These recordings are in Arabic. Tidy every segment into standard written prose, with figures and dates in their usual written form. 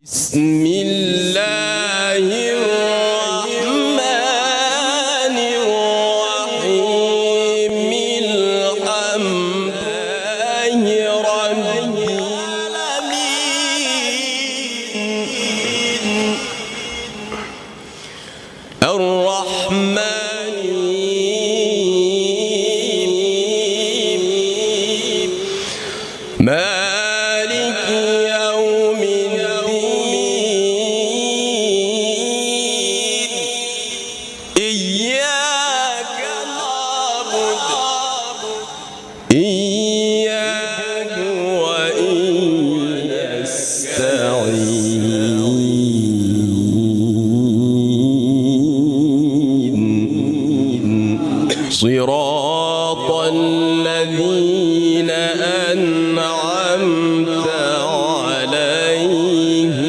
بسم الله الرحمن الرحيم الحمد لله رب العالمين الرحمن الرحيم مالك يوم الدين إياك نعبد إياك وإياك نستعين صراط الذين أنعمت عليهم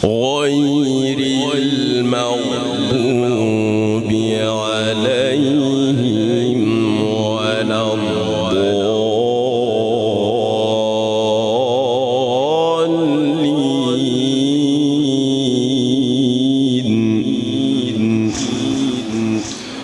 غير المغضوب